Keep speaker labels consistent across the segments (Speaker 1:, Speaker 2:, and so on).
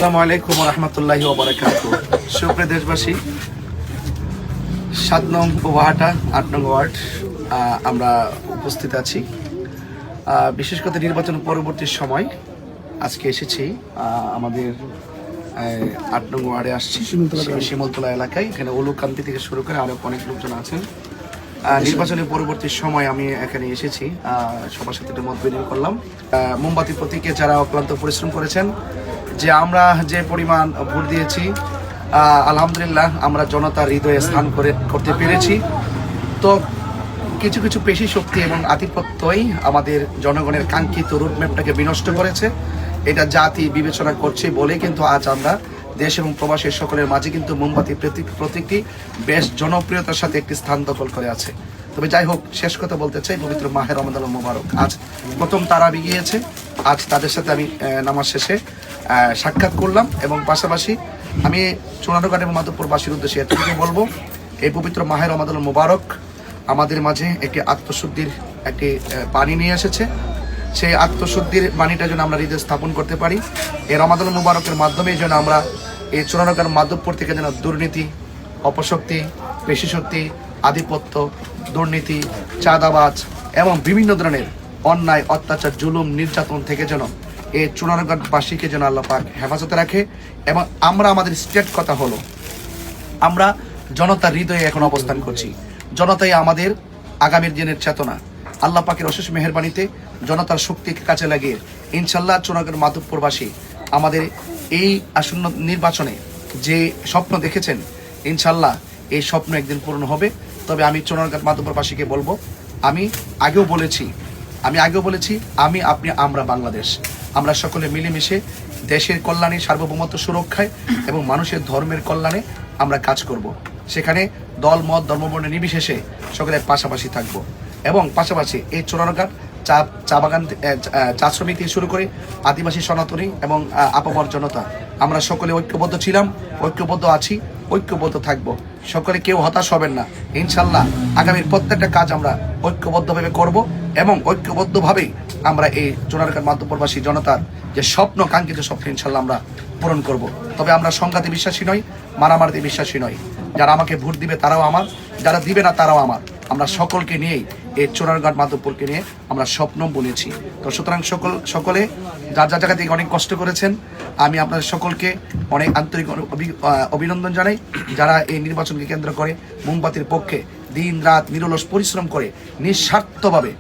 Speaker 1: আসসালামু আলাইকুম ওয়া রাহমাতুল্লাহি ওয়া বারাকাতুহু। সুপ্রিয় দেশবাসী, ৭ নং উপহাটা ৮ নং ওয়ার্ড আমরা উপস্থিত আছি। বিশেষ করে নির্বাচন পরবর্তী সময় আজকে এসেছি আমাদের ৮ নং ওয়ার্ডে আসছি, শিমুলতলা এলাকায়। এখানে উলুকান্তি থেকে শুরু করে আরো অনেক লোকজন আছেন। নির্বাচনের পরবর্তী সময় আমি এখানে এসেছি, সবার সাথে একটু মত বিনিময় করলাম। মোমবাতি প্রতীকে যারা অক্লান্ত পরিশ্রম করেছেন, যে আমরা যে পরিমাণ ভোট দিয়েছি, আলহামদুলিল্লাহ আমরা জনতার হৃদয়ে স্থান করতে পেরেছি। তো কিছু কিছু পেশি শক্তি এবং আধিপত্যই আমাদের জনগণের কাঙ্ক্ষিত রুটম্যাপটাকে বিনষ্ট করেছে। এটা জাতি বিবেচনা করছে বলে কিন্তু আজ আমরা দেশ এবং প্রবাসের সকলের মাঝে কিন্তু মোমবাতি প্রতীকটি বেশ জনপ্রিয়তার সাথে একটি স্থান দখল করে আছে। তবে যাই হোক, শেষ কথা বলতে চাই, পবিত্র মাহে রমাদান মোবারক। আজ প্রথম তারাবি গিয়েছে, আজ তাদের সাথে আমি নামাজ শেষে সাক্ষাৎ করলাম এবং পাশাপাশি আমি চুনারঘাট এবং মাধবপুরবাসীর উদ্দেশ্যে এতটুকু বলবো, এই পবিত্র মাহে রমাদান মোবারক আমাদের মাঝে একটি আত্মশুদ্ধির একটি বাণী নিয়ে এসেছে। সেই আত্মশুদ্ধির বাণীটা যেন আমরা হৃদয়ে স্থাপন করতে পারি। এই রমাদান মুবারকের মাধ্যমে যেন আমরা এই চুনারঘাট মাধবপুর থেকে যেন দুর্নীতি, অপশক্তি, পেশিশক্তি, আধিপত্য, দুর্নীতি, চাঁদাবাজ এবং বিভিন্ন ধরনের অন্যায়, অত্যাচার, জুলুম, নির্যাতন থেকে যেন এই চুনারঘাটবাসীকে যেন আল্লাহ পাক হেফাজতে রাখে। এবং আমরা আমাদের স্টেট কথা হলো, আমরা জনতার হৃদয়ে এখন অবস্থান করছি। জনতাই আমাদের আগামীর দিনের চেতনা। আল্লাহ পাকের অশেষ মেহেরবানিতে জনতার শক্তিকে কাজে লাগিয়ে ইনশাল্লাহ চুনারঘাট মাধবপুরবাসী আমাদের এই আসন্ন নির্বাচনে যে স্বপ্ন দেখেছেন, ইনশাল্লাহ এই স্বপ্ন একদিন পূর্ণ হবে। তবে আমি চুনারঘাট মাধবপুরবাসীকে বলবো, আমি আগেও বলেছি, আমি আপনি আমরা বাংলাদেশ, আমরা সকলে মিলেমিশে দেশের কল্যাণে, সার্বভৌমত্ব সুরক্ষায় এবং মানুষের ধর্মের কল্যাণে আমরা কাজ করব। সেখানে দল মত ধর্মবর্ণ নির্বিশেষে সকলের পাশাপাশি থাকব। এবং পাশাপাশি এই চুনারঘাট চা বাগান, চা শ্রমিক থেকে শুরু করে আদিবাসী, সনাতনী এবং আপামর জনতা, আমরা সকলে ঐক্যবদ্ধ ছিলাম, ঐক্যবদ্ধ আছি, ঐক্যবদ্ধ থাকব। সকলে কেউ হতাশ হবেন না। ইনশাল্লাহ আগামীর প্রত্যেকটা কাজ আমরা ঐক্যবদ্ধভাবে করব এবং ঐক্যবদ্ধভাবেই আমরা এই চুনারঘাট মাধবপুরবাসী জনতার যে স্বপ্ন, কাঙ্ক্ষিত স্বপ্ন ইনশাল্লাহ আমরা পূরণ করব। তবে আমরা সংঘাতে বিশ্বাসী নই, মারামারিতে বিশ্বাসী নই। যারা আমাকে ভোট দিবে তারাও আমার, যারা দিবে না তারাও আমার। আমরা সকলকে নিয়েই এই চুনারঘাট মাধবপুরকে নিয়ে আমরা স্বপ্ন বুনেছি। তো সুতরাং সকলে যার যার জায়গা থেকে অনেক কষ্ট করেছেন, আমি আপনাদের সকলকে অনেক আন্তরিক অভিনন্দন জানাই। যারা এই নির্বাচনকে কেন্দ্র করে মোমবাতির পক্ষে দিন রাত নিরলস পরিশ্রম করে নিঃস্বার্থভাবে,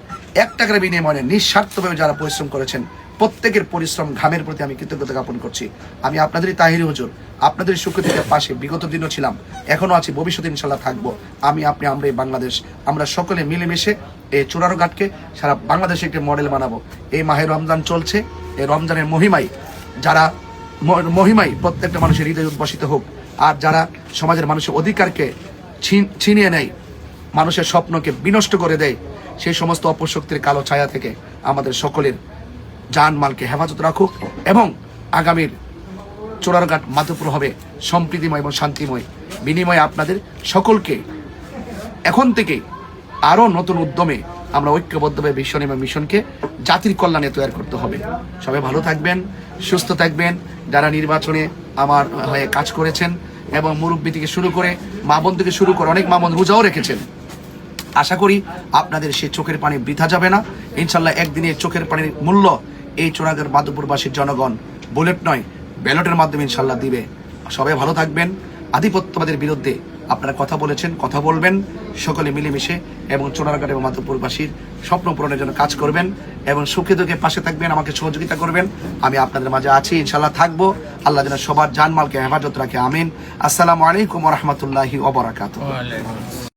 Speaker 1: 1 টাকার বিনিময়ে নিঃস্বার্থভাবে যারা পরিশ্রম করেছেন, প্রত্যেকের পরিশ্রম ঘামের প্রতি আমি কৃতজ্ঞতা জ্ঞাপন করছি। আমি আপনাদেরই তাহিরি হুজুর, আপনাদের সুখ্যাতির পাশে বিগত দিনও ছিলাম, এখনো আছি, ভবিষ্যতে ইনশাল্লাহ থাকবো। আমি আপনি আমরা এই বাংলাদেশ, আমরা সকলে মিলেমিশে এই চুনারঘাটকে সারা বাংলাদেশে একটি মডেল বানাবো। এই মাহে রমজান চলছে, এই রমজানের মহিমায় প্রত্যেকটা মানুষের হৃদয় উদ্ভাসিত হোক। আর যারা সমাজের মানুষের অধিকারকে ছিনিয়ে নেয়, মানুষের স্বপ্নকে বিনষ্ট করে দেয়, সেই সমস্ত অপশক্তির কালো ছায়া থেকে আমাদের সকলের জানমালকে হেফাজত রাখুক। এবং আগামীর চুনারঘাট মাধবপুর হবে সম্প্রীতিময় এবং শান্তিময়। বিনিময়ে আপনাদের সকলকে এখন থেকে আরো নতুন উদ্যমে আমরা ঐক্যবদ্ধভাবে ভিশন এবং মিশনকে জাতির কল্যাণে তৈরি করতে হবে। সবাই ভালো থাকবেন, সুস্থ থাকবেন। যারা নির্বাচনে আমার হয়ে কাজ করেছেন এবং মুরব্বী থেকে শুরু করে মা বোন থেকে শুরু করে অনেক মা বোন রোজাও রেখেছেন, আশা করি আপনাদের সেই চোখের পানি বৃথা যাবে না। ইনশাল্লাহ একদিনের চোখের পানির মূল্য এই চুনারঘাট মাধবপুরবাসীর জনগণ বুলেট নয়, ব্যালটের মাধ্যমে ইনশাল্লাহ দিবে। সবাই ভালো থাকবেন। আধিপত্যবাদের বিরুদ্ধে আপনারা কথা বলেছেন, কথা বলবেন, সকলে মিলেমিশে এবং চুনারঘাট এবং মাধবপুরবাসীর স্বপ্ন পূরণের জন্য কাজ করবেন এবং সুখে দুঃখে পাশে থাকবেন, আমাকে সহযোগিতা করবেন। আমি আপনাদের মাঝে আছি, ইনশাল্লাহ থাকবো। আল্লাহ যেন সবার জানমালকে হেফাজত রাখে, আমিন। আসসালামু আলাইকুম ওয়া রাহমাতুল্লাহি ওয়া বারাকাতুহু।